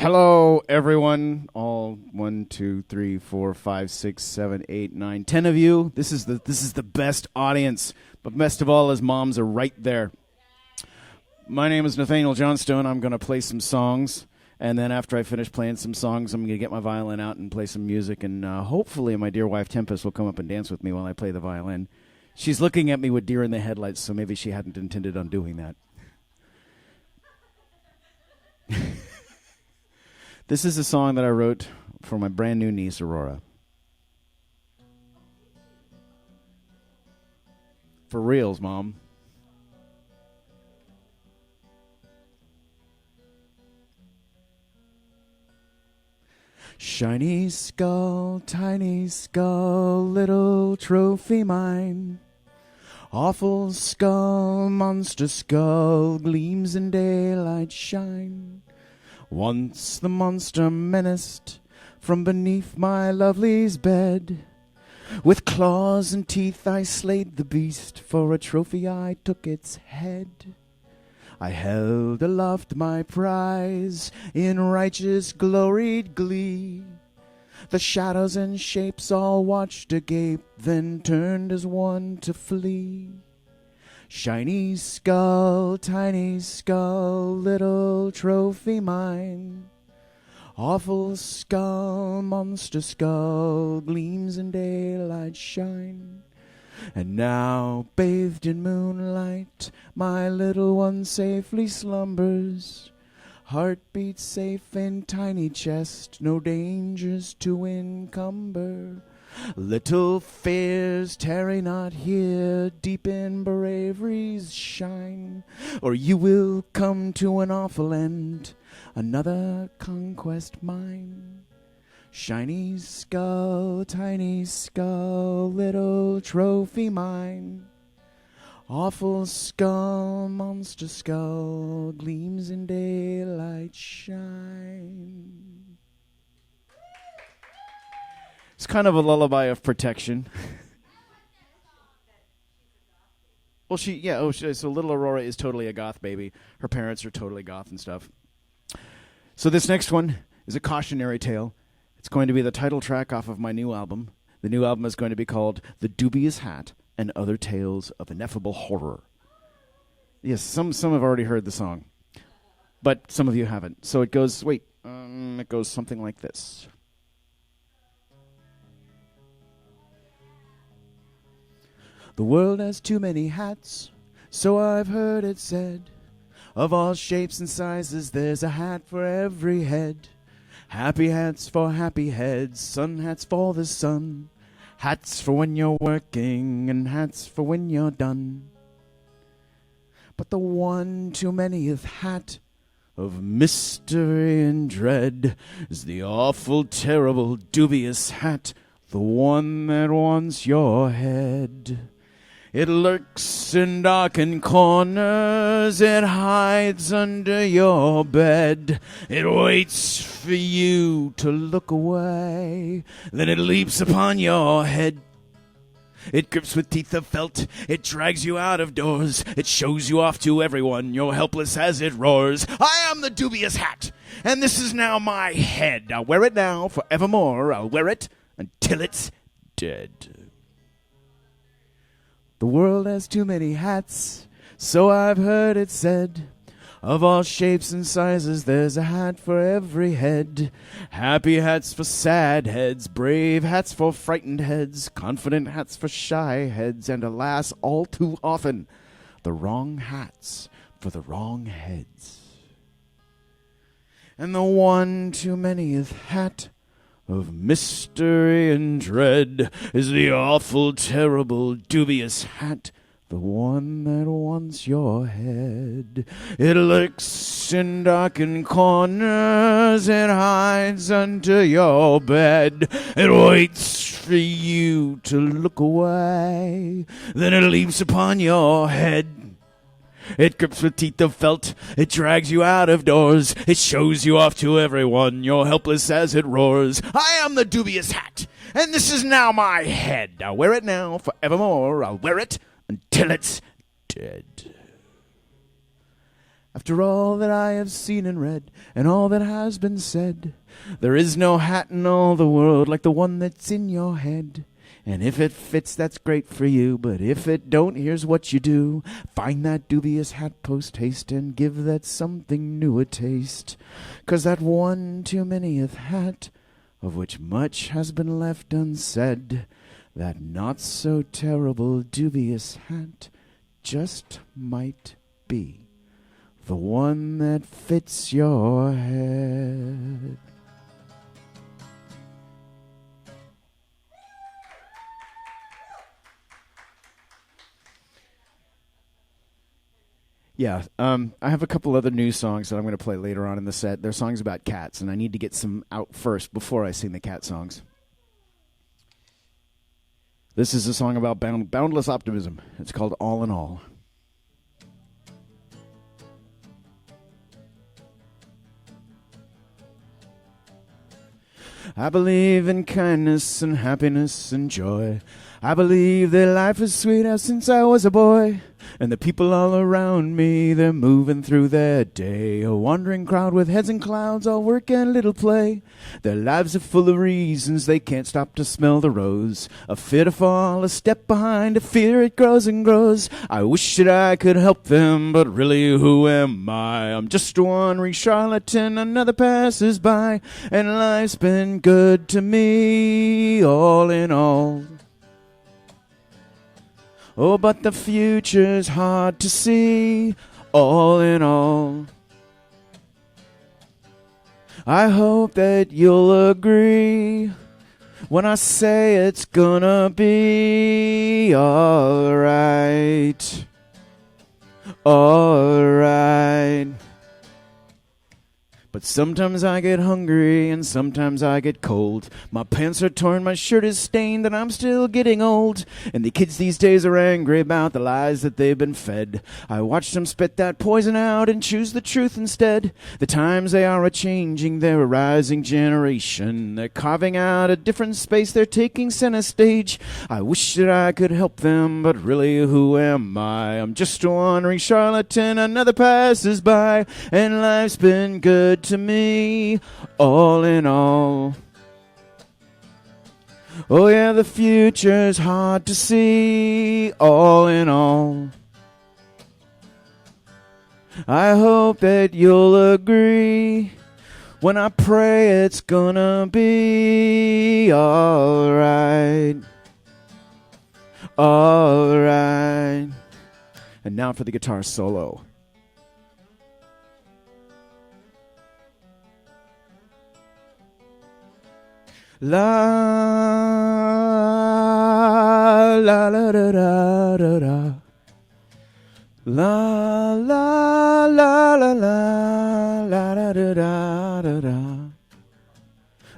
Hello, everyone. All 1, 2, 3, 4, 5, 6, 7, 8, 9, 10 of you. This is the best audience, but best of all is moms are right there. My name is Nathaniel Johnstone. I'm going to play some songs, and then after I finish playing some songs, I'm going to get my violin out and play some music, and hopefully my dear wife Tempest will come up and dance with me while I play the violin. She's looking at me with deer in the headlights, so maybe she hadn't intended on doing that. This is a song that I wrote for my brand new niece, Aurora. For reals, Mom. Shiny skull, tiny skull, little trophy mine. Awful skull, monster skull, gleams in daylight shine. Once the monster menaced from beneath my lovely's bed. With claws and teeth I slayed the beast, for a trophy I took its head. I held aloft my prize in righteous gloried glee. The shadows and shapes all watched agape, then turned as one to flee. Shiny skull, tiny skull, little trophy mine. Awful skull, monster skull, gleams in daylight shine. And now, bathed in moonlight, my little one safely slumbers. Heart beats safe in tiny chest, no dangers to encumber. Little fears, tarry not here, deep in bravery's shine, or you will come to an awful end, another conquest mine. Shiny skull, tiny skull, little trophy mine. Awful skull, monster skull, gleams in daylight shine. It's kind of a lullaby of protection. Well, so little Aurora is totally a goth baby. Her parents are totally goth and stuff. So this next one is a cautionary tale. It's going to be the title track off of my new album. The new album is going to be called The Dubious Hat and Other Tales of Ineffable Horror. Yes, some have already heard the song, but some of you haven't. So it goes something like this. The world has too many hats, so I've heard it said. Of all shapes and sizes, there's a hat for every head. Happy hats for happy heads, sun hats for the sun. Hats for when you're working, and hats for when you're done. But the one too manyth hat of mystery and dread is the awful, terrible, dubious hat, the one that wants your head. It lurks in darkened corners, it hides under your bed. It waits for you to look away, then it leaps upon your head. It grips with teeth of felt, it drags you out of doors, it shows you off to everyone, you're helpless as it roars. I am the dubious hat, and this is now my head. I'll wear it now forevermore, I'll wear it until it's dead. The world has too many hats, so I've heard it said. Of all shapes and sizes, there's a hat for every head. Happy hats for sad heads, brave hats for frightened heads, confident hats for shy heads, and alas, all too often, the wrong hats for the wrong heads. And the one too manyth hat of mystery and dread is the awful, terrible, dubious hat, the one that wants your head. It lurks in darkened corners, it hides under your bed. It waits for you to look away, then it leaps upon your head. It grips with teeth of felt, it drags you out of doors, it shows you off to everyone, you're helpless as it roars. I am the dubious hat, and this is now my head. I'll wear it now forevermore, I'll wear it until it's dead. After all that I have seen and read, and all that has been said, there is no hat in all the world like the one that's in your head. And if it fits, that's great for you, but if it don't, here's what you do. Find that dubious hat post-haste and give that something new a taste. 'Cause that one too manyeth hat, of which much has been left unsaid, that not-so-terrible dubious hat just might be the one that fits your head. Yeah, I have a couple other new songs that I'm going to play later on in the set. They're songs about cats, and I need to get some out first before I sing the cat songs. This is a song about boundless optimism. It's called All in All. I believe in kindness and happiness and joy. I believe that life is sweet ever since I was a boy. And the people all around me, they're moving through their day. A wandering crowd with heads in clouds, all work and little play. Their lives are full of reasons, they can't stop to smell the rose. A fear to fall, a step behind, a fear it grows and grows. I wish that I could help them, but really who am I? I'm just a wandering charlatan, another passes by. And life's been good to me, all in all. Oh, but the future's hard to see, all in all. I hope that you'll agree when I say it's gonna be alright. Alright. But sometimes I get hungry and sometimes I get cold. My pants are torn, my shirt is stained, and I'm still getting old. And the kids these days are angry about the lies that they've been fed. I watch them spit that poison out and choose the truth instead. The times they are a-changing, they're a rising generation. They're carving out a different space, they're taking center stage. I wish that I could help them, but really who am I? I'm just a wandering charlatan, another passes by. And life's been good to me, all in all. Oh yeah, the future's hard to see, all in all. I hope that you'll agree when I pray it's gonna be alright. Alright. And now for the guitar solo. La la la da da da da. La la la la la la da da da da da.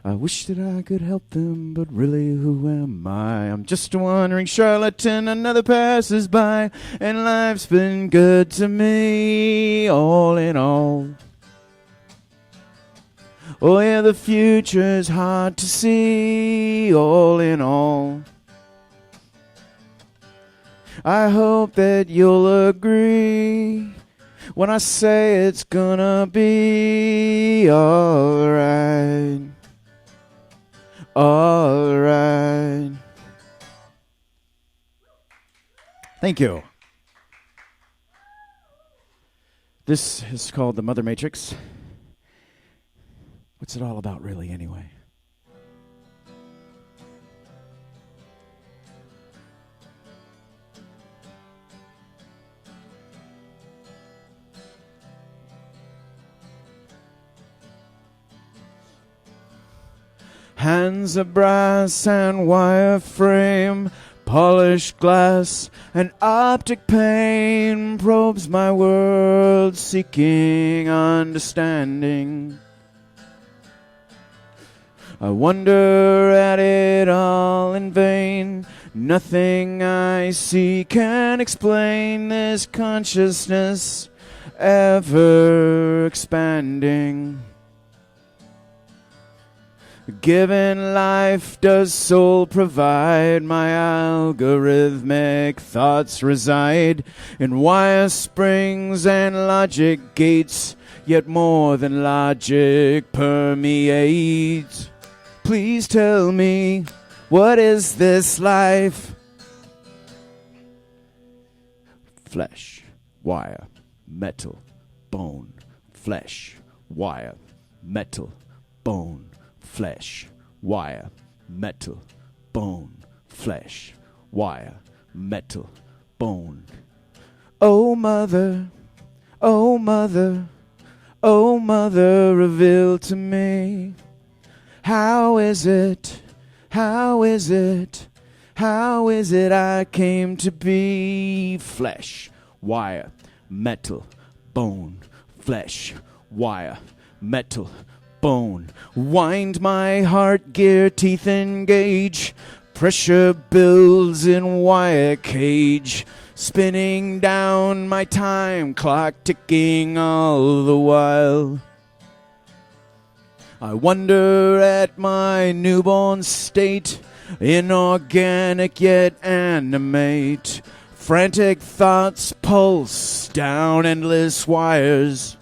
I wish that I could help them, but really who am I? I'm just a wandering charlatan, another passes by, and life's been good to me, all in all. Oh yeah, the future's hard to see, all in all. I hope that you'll agree when I say it's gonna be alright. Alright. Thank you. This is called The Mother Matrix. What's it all about, really, anyway? Hands of brass and wire frame, polished glass and optic pane probes my world, seeking understanding. I wonder at it all in vain. Nothing I see can explain this consciousness ever expanding. Given life, does soul provide? My algorithmic thoughts reside in wire springs and logic gates, yet more than logic permeates. Please tell me, what is this life? Flesh, wire, metal, bone, flesh, wire, metal, bone, flesh, wire, metal, bone, flesh, wire, metal, bone. Oh mother, oh mother, oh mother, reveal to me, how is it, how is it, how is it I came to be? Flesh, wire, metal, bone, flesh, wire, metal, bone. Wind my heart gear, teeth engage. Pressure builds in wire cage. Spinning down my time clock, ticking all the while. I wonder at my newborn state, inorganic yet animate. Frantic thoughts pulse down endless wires.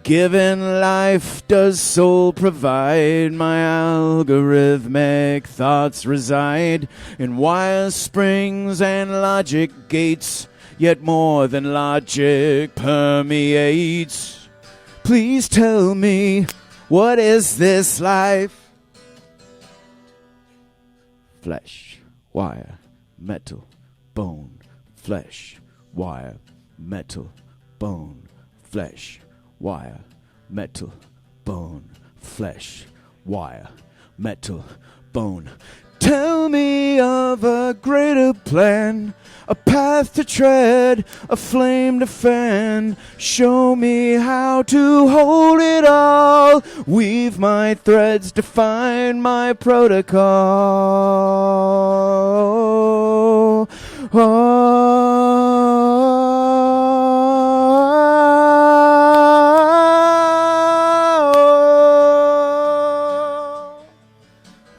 Given life, does soul provide? My algorithmic thoughts reside in wire springs and logic gates, yet more than logic permeates. Please tell me, what is this life? Flesh, wire, metal, bone, flesh, wire, metal, bone, flesh, wire, metal, bone, flesh, wire, metal, bone. Tell me of a greater plan, a path to tread, a flame to fan. Show me how to hold it all. Weave my threads, define my protocol.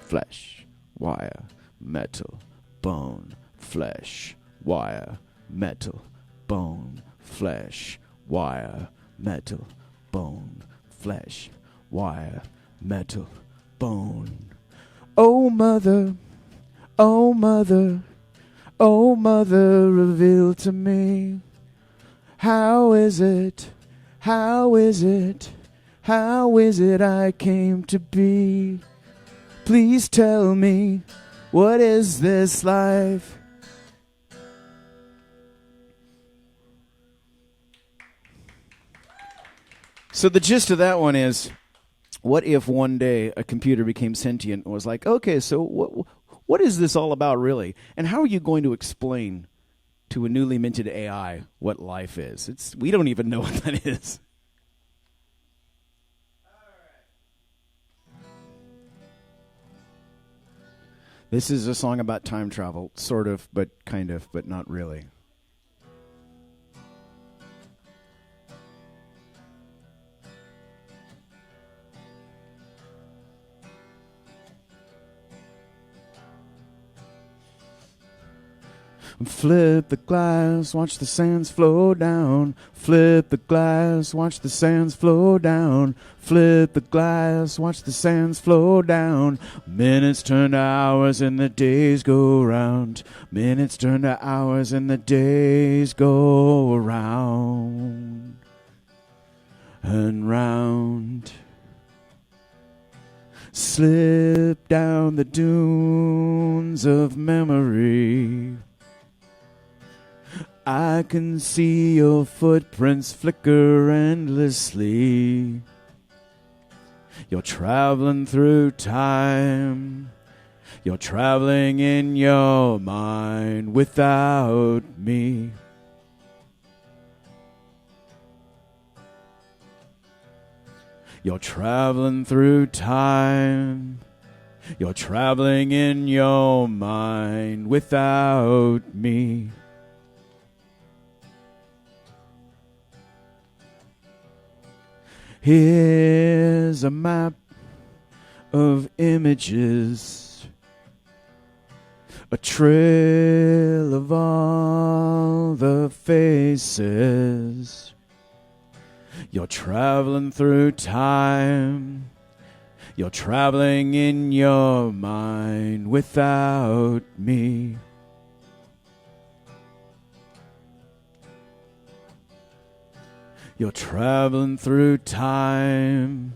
Flesh, wire, metal, bone, flesh, wire, metal, bone, flesh, wire, metal, bone, flesh, wire, metal, bone. Oh mother, oh mother, oh mother, reveal to me, how is it, how is it, how is it I came to be? Please tell me, what is this life? So the gist of that one is, what if one day a computer became sentient and was like, okay, so what is this all about really? And how are you going to explain to a newly minted AI what life is? We don't even know what that is. This is a song about time travel, sort of, but kind of, but not really. Flip the glass, watch the sands flow down. Flip the glass, watch the sands flow down. Flip the glass, watch the sands flow down. Minutes turn to hours and the days go round. Minutes turn to hours and the days go around and round. Slip down the dunes of memory. I can see your footprints flicker endlessly. You're traveling through time. You're traveling in your mind without me. You're traveling through time. You're traveling in your mind without me. Here's a map of images, a trail of all the faces. You're traveling through time. You're traveling in your mind without me. You're traveling through time.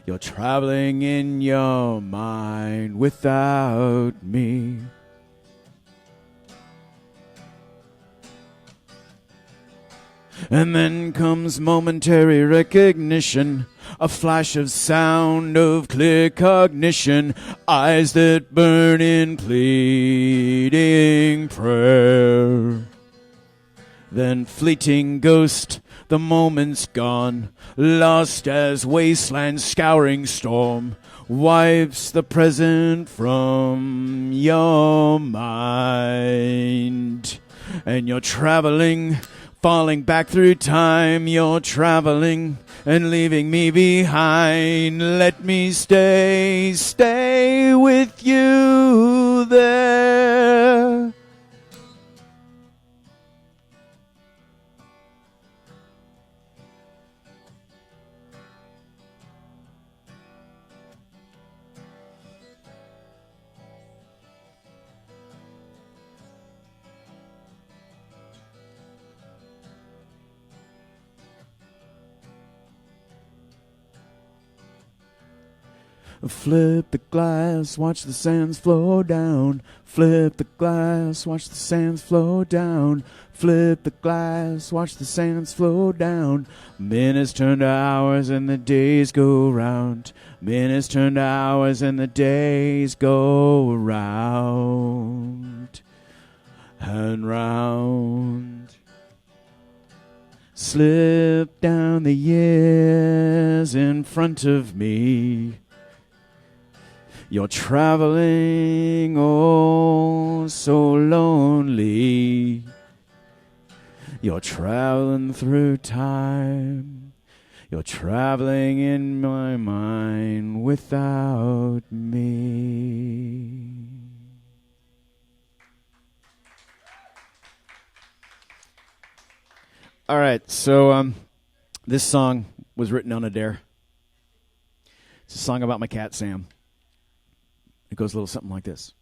You're traveling in your mind without me. And then comes momentary recognition, a flash of sound of clear cognition, eyes that burn in pleading prayer. Then fleeting ghost, the moment's gone, lost as wasteland scouring storm, wipes the present from your mind. And you're traveling, falling back through time. You're traveling and leaving me behind. Let me stay with you there. Flip the glass, watch the sands flow down. Flip the glass, watch the sands flow down. Flip the glass, watch the sands flow down. Minutes turn to hours and the days go round. Minutes turn to hours and the days go round and round. Slip down the years in front of me. You're traveling, oh, so lonely. You're traveling through time. You're traveling in my mind without me. All right, so this song was written on a dare. It's a song about my cat, Sam. It goes a little something like this.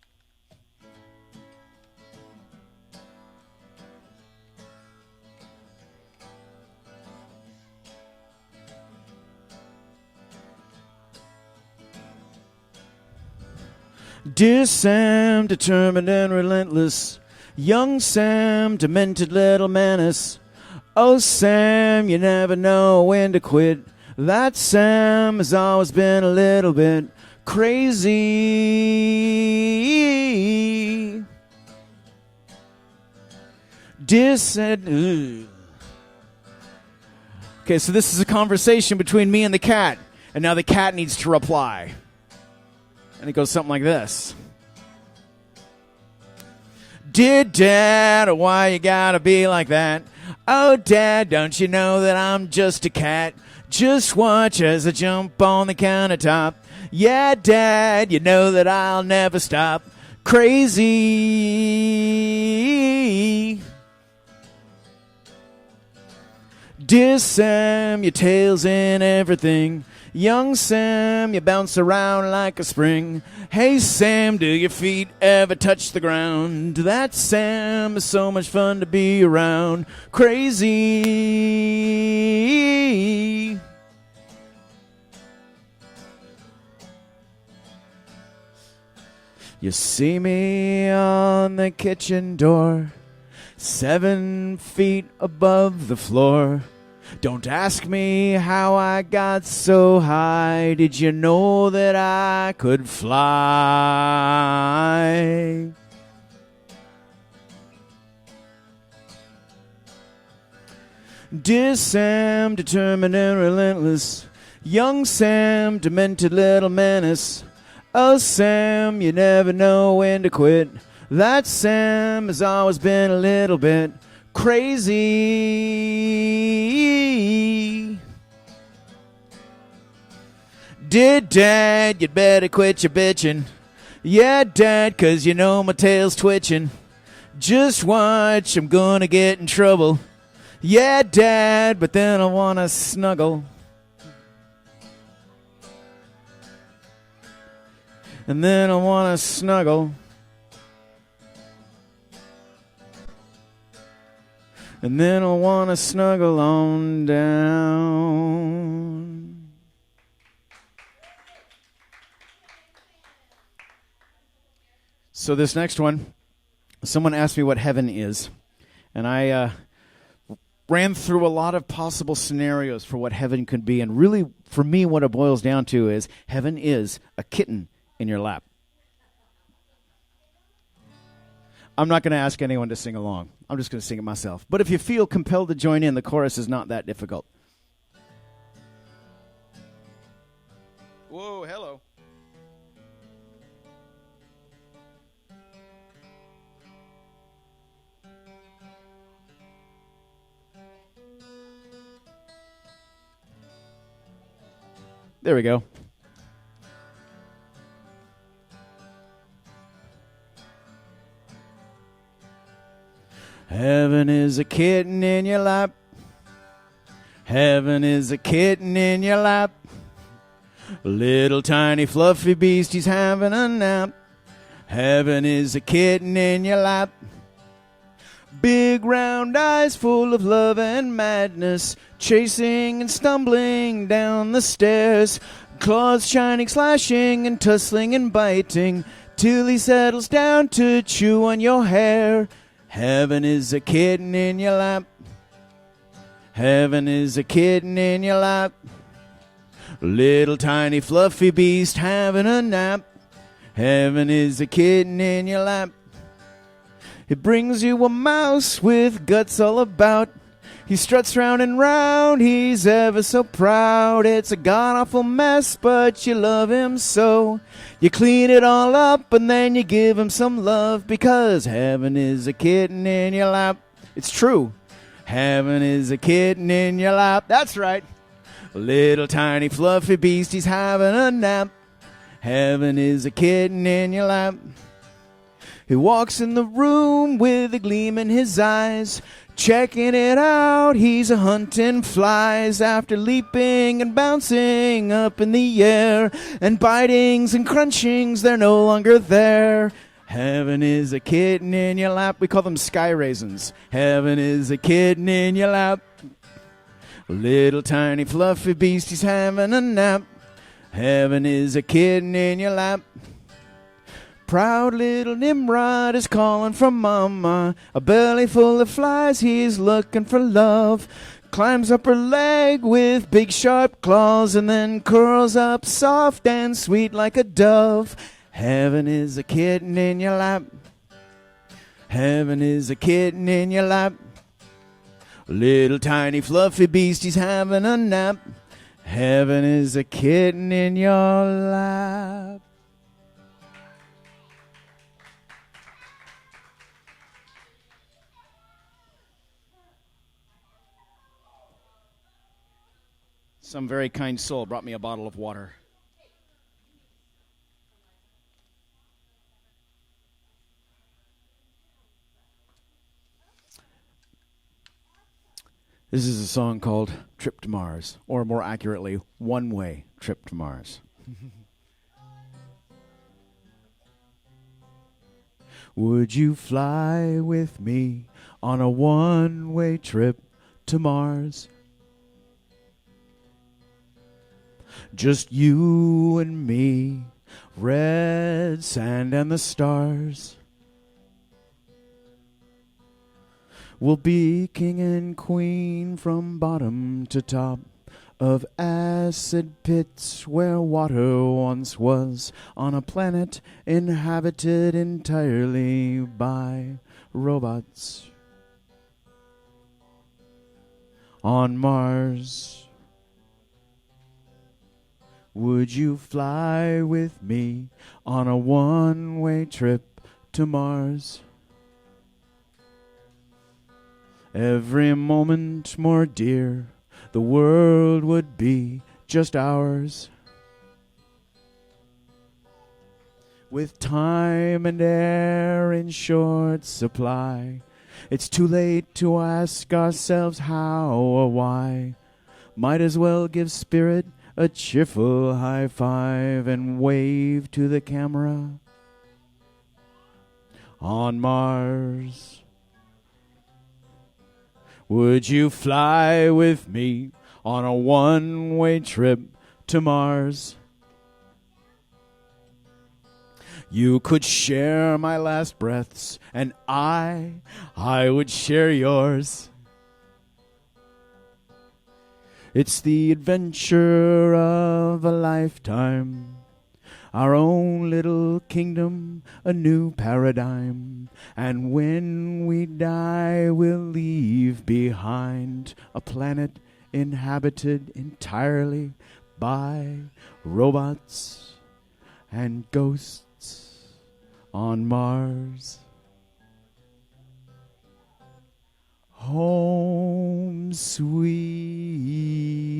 Dear Sam, determined and relentless. Young Sam, demented little menace. Oh, Sam, you never know when to quit. That Sam has always been a little bit crazy. Dear Sam. Okay, so this is a conversation between me and the cat, and now the cat needs to reply. And it goes something like this. Dear Dad, why you gotta be like that? Oh, Dad, don't you know that I'm just a cat? Just watch as I jump on the countertop. Yeah, Dad, you know that I'll never stop. Crazy. Dear Sam, your tail's in everything. Young Sam, you bounce around like a spring. Hey Sam, do your feet ever touch the ground? That Sam is so much fun to be around. Crazy. You see me on the kitchen door, 7 feet above the floor. Don't ask me how I got so high. Did you know that I could fly? Dear Sam, determined and relentless. Young Sam, demented little menace. Oh, Sam, you never know when to quit. That Sam has always been a little bit crazy. Dear Dad, you'd better quit your bitching. Yeah, Dad, 'cause you know my tail's twitching. Just watch, I'm gonna get in trouble. Yeah, Dad, but then I wanna snuggle. And then I wanna snuggle. And then I wanna snuggle on down. So this next one, someone asked me what heaven is. And I ran through a lot of possible scenarios for what heaven could be. And really, for me, what it boils down to is heaven is a kitten in your lap. I'm not going to ask anyone to sing along. I'm just going to sing it myself. But if you feel compelled to join in, the chorus is not that difficult. Whoa, hello. There we go. Heaven is a kitten in your lap. Heaven is a kitten in your lap. Little tiny fluffy beast, he's having a nap. Heaven is a kitten in your lap. Big round eyes full of love and madness, chasing and stumbling down the stairs. Claws shining, slashing and tussling and biting, till he settles down to chew on your hair. Heaven is a kitten in your lap. Heaven is a kitten in your lap. Little tiny fluffy beast having a nap. Heaven is a kitten in your lap. It brings you a mouse with guts all about. He struts round and round, he's ever so proud. It's a god-awful mess, but you love him so. You clean it all up and then you give him some love, because heaven is a kitten in your lap. It's true. Heaven is a kitten in your lap. That's right. A little tiny fluffy beast, he's having a nap. Heaven is a kitten in your lap. He walks in the room with a gleam in his eyes, checking it out, he's a hunting flies. After leaping and bouncing up in the air, and bitings and crunchings, they're no longer there. Heaven is a kitten in your lap. We call them sky raisins. Heaven is a kitten in your lap. A little tiny fluffy beast, he's having a nap. Heaven is a kitten in your lap. Proud little Nimrod is calling from mama. A belly full of flies, he's looking for love. Climbs up her leg with big sharp claws, and then curls up soft and sweet like a dove. Heaven is a kitten in your lap. Heaven is a kitten in your lap. Little tiny fluffy beast, he's having a nap. Heaven is a kitten in your lap. Some very kind soul brought me a bottle of water. This is a song called Trip to Mars, or more accurately, One-Way Trip to Mars. Would you fly with me on a one-way trip to Mars? Just you and me, red sand and the stars. We'll be king and queen from bottom to top of acid pits where water once was, on a planet inhabited entirely by robots. On Mars, would you fly with me on a one-way trip to Mars? Every moment more dear, the world would be just ours. with time and air in short supply. It's too late to ask ourselves how or why. Might as well give spirit a cheerful high five and wave to the camera on Mars. Would you fly with me on a one-way trip to Mars? You could share my last breaths, and I would share yours. It's the adventure of a lifetime, our own little kingdom, a new paradigm. And when we die, we'll leave behind a planet inhabited entirely by robots and ghosts on Mars. Home, sweet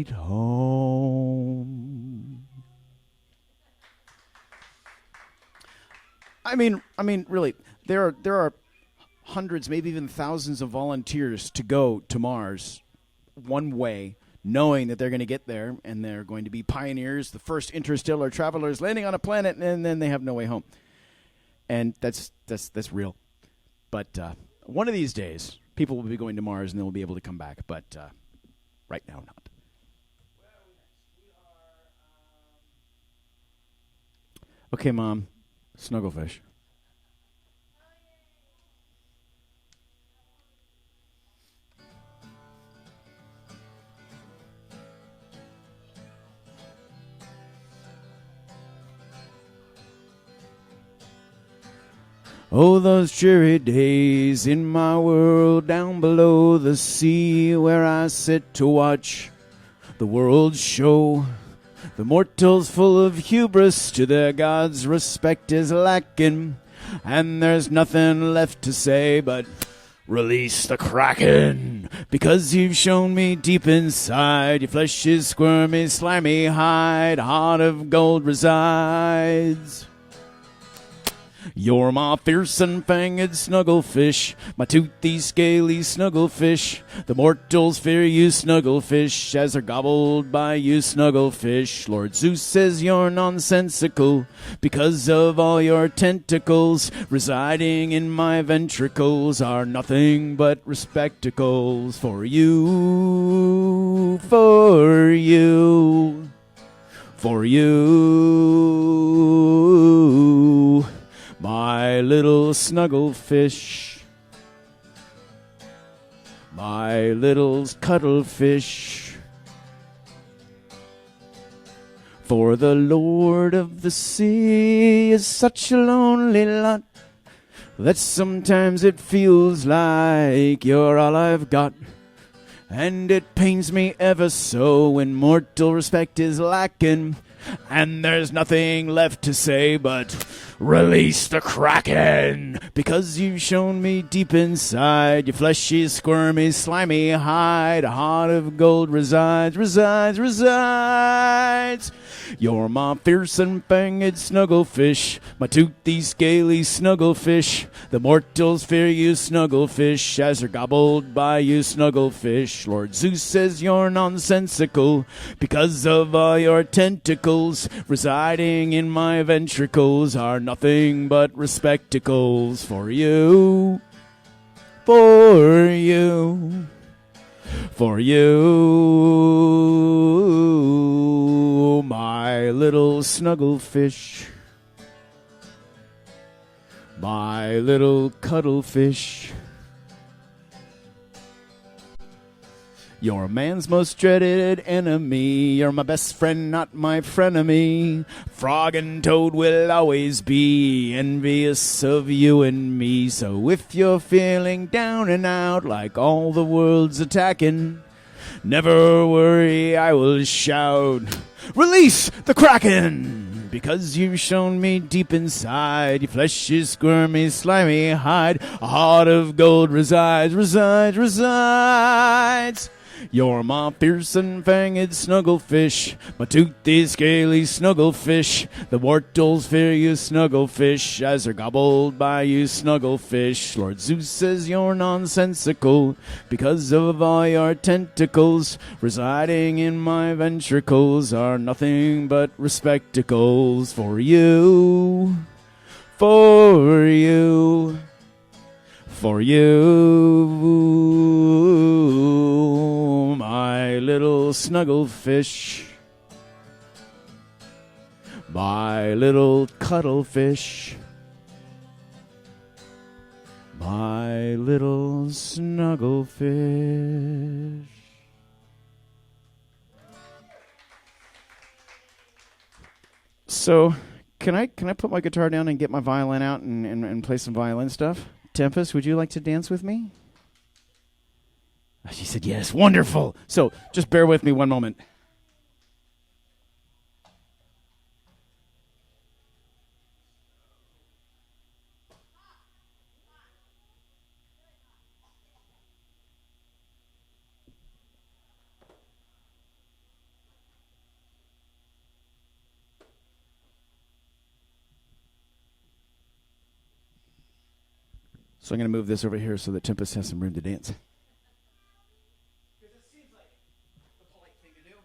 home. I mean, really, there are hundreds, maybe even thousands of volunteers to go to Mars one way, knowing that they're going to get there and they're going to be pioneers, the first interstellar travelers landing on a planet, and then they have no way home. And that's real. But one of these days, people will be going to Mars and they'll be able to come back. But right now, not. Okay, Mom. Snugglefish. Oh, those dreary days in my world down below the sea, where I sit to watch the world show. The mortals full of hubris to their gods respect is lacking, and there's nothing left to say but release the Kraken, because you've shown me deep inside your flesh is squirmy, slimy hide, heart of gold resides. You're my fearsome fanged snugglefish, my toothy scaly snugglefish. The mortals fear you, snugglefish, as they're gobbled by you, snugglefish. Lord Zeus says you're nonsensical because of all your tentacles residing in my ventricles are nothing but receptacles for you, for you, for you. My little snugglefish, my little cuttlefish. For the Lord of the sea is such a lonely lot that sometimes it feels like you're all I've got. And it pains me ever so when mortal respect is lacking, and there's nothing left to say but release the Kraken, because you've shown me deep inside your fleshy, squirmy, slimy hide a heart of gold resides. You're my fearsome fanged snugglefish, my toothy scaly snugglefish. The mortals fear you, snugglefish, as they're gobbled by you, snugglefish. Lord Zeus says you're nonsensical because of all your tentacles residing in my ventricles are nothing but receptacles for you, for you, for you, my little snugglefish, my little cuttlefish. You're a man's most dreaded enemy. You're my best friend, not my frenemy. Frog and Toad will always be envious of you and me. So if you're feeling down and out like all the world's attacking, never worry, I will shout, release the Kraken! Because you've shown me deep inside your flesh is squirmy, slimy hide a heart of gold resides. You're my fearsome fanged snugglefish, my toothy scaly snugglefish. The wortles fear you snugglefish, as they're gobbled by you snugglefish. Lord Zeus says you're nonsensical, because of all your tentacles. Residing in my ventricles are nothing but receptacles for you. For you. For you, my little snugglefish, my little cuddlefish, my little snugglefish. So, can I put my guitar down and get my violin out and play some violin stuff? Tempest, would you like to dance with me? She said yes. Wonderful. So just bear with me one moment. So I'm going to move this over here so that Tempest has some room to dance. Because it seems like the polite thing to do.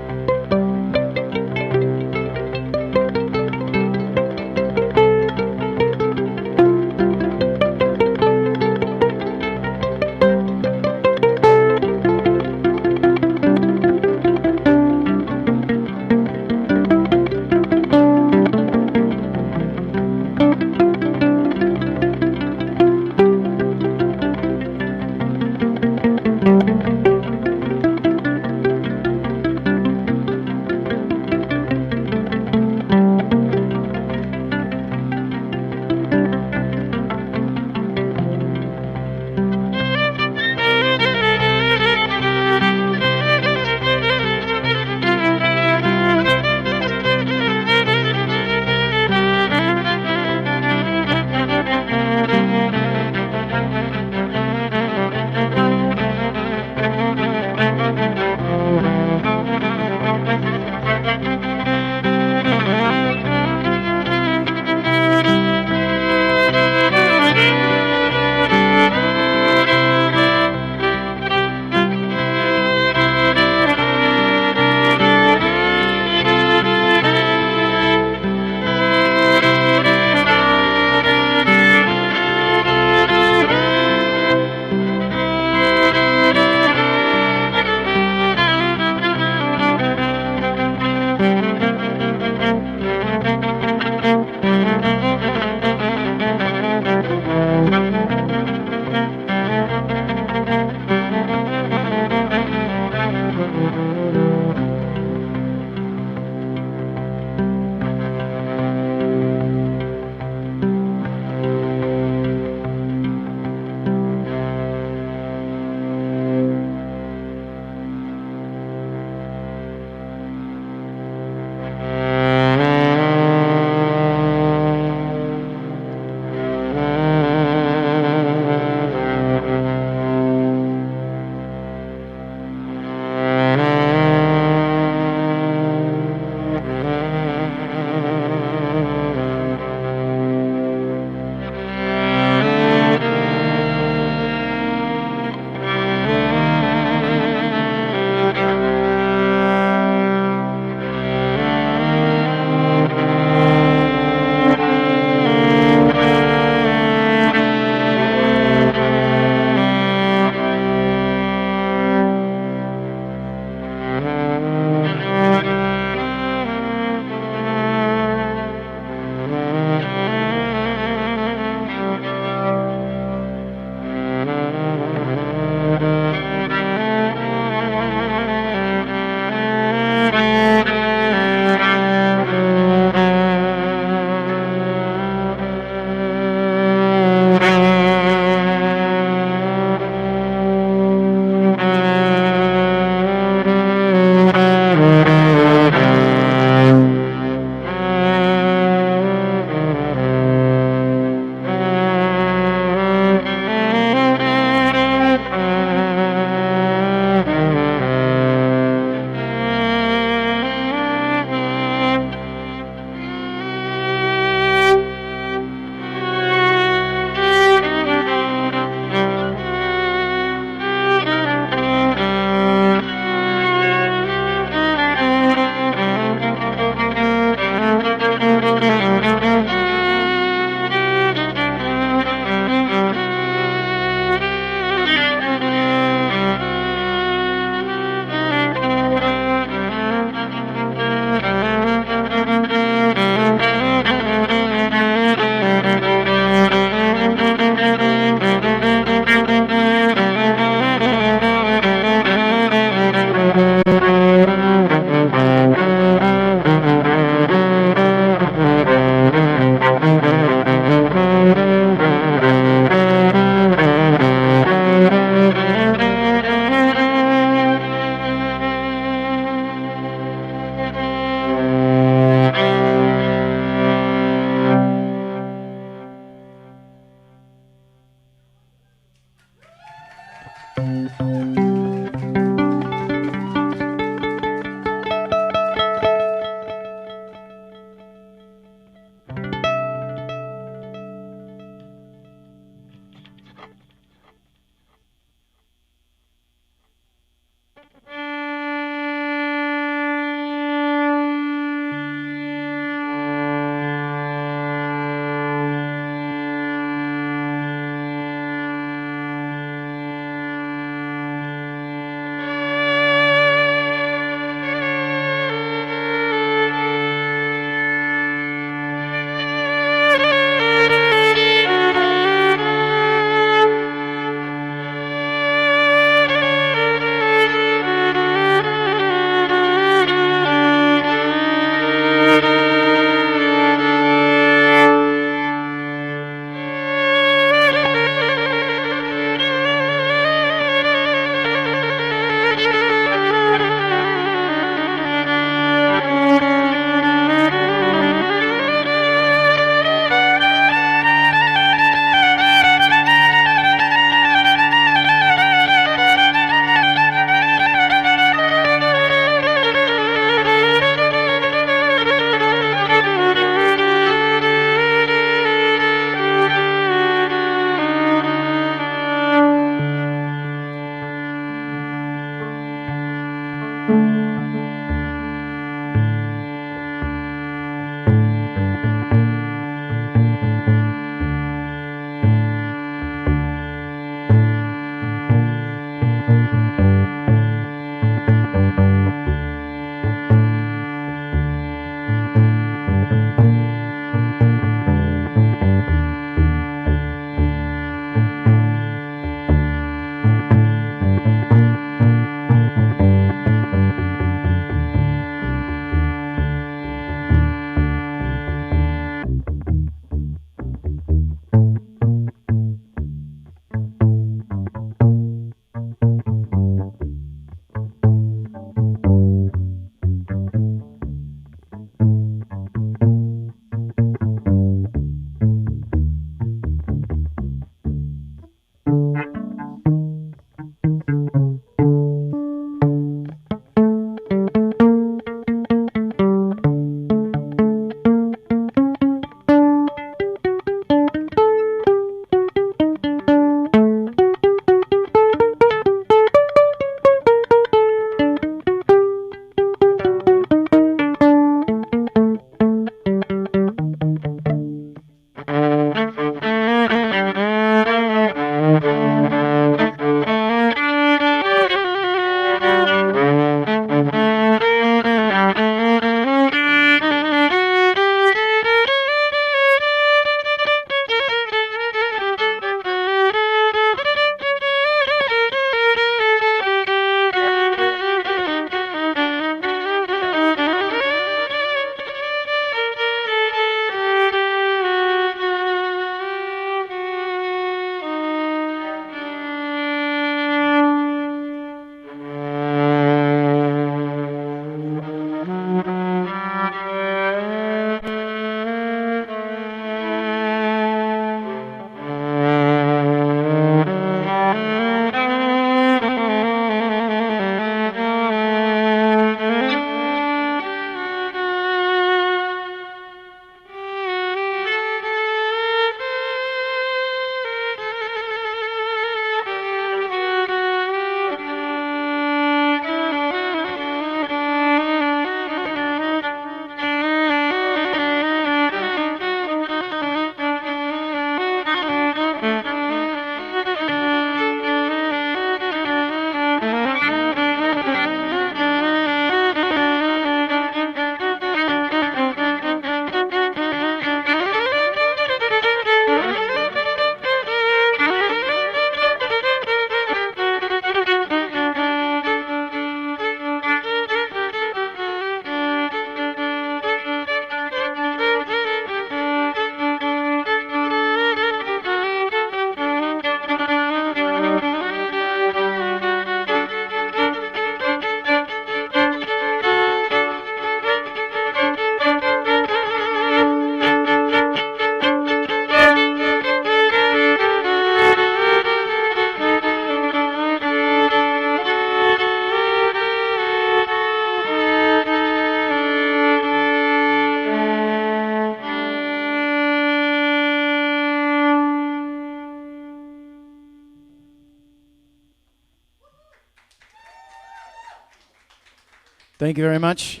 Thank you very much,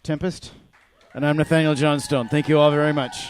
Tempest. And I'm Nathaniel Johnstone. Thank you all very much.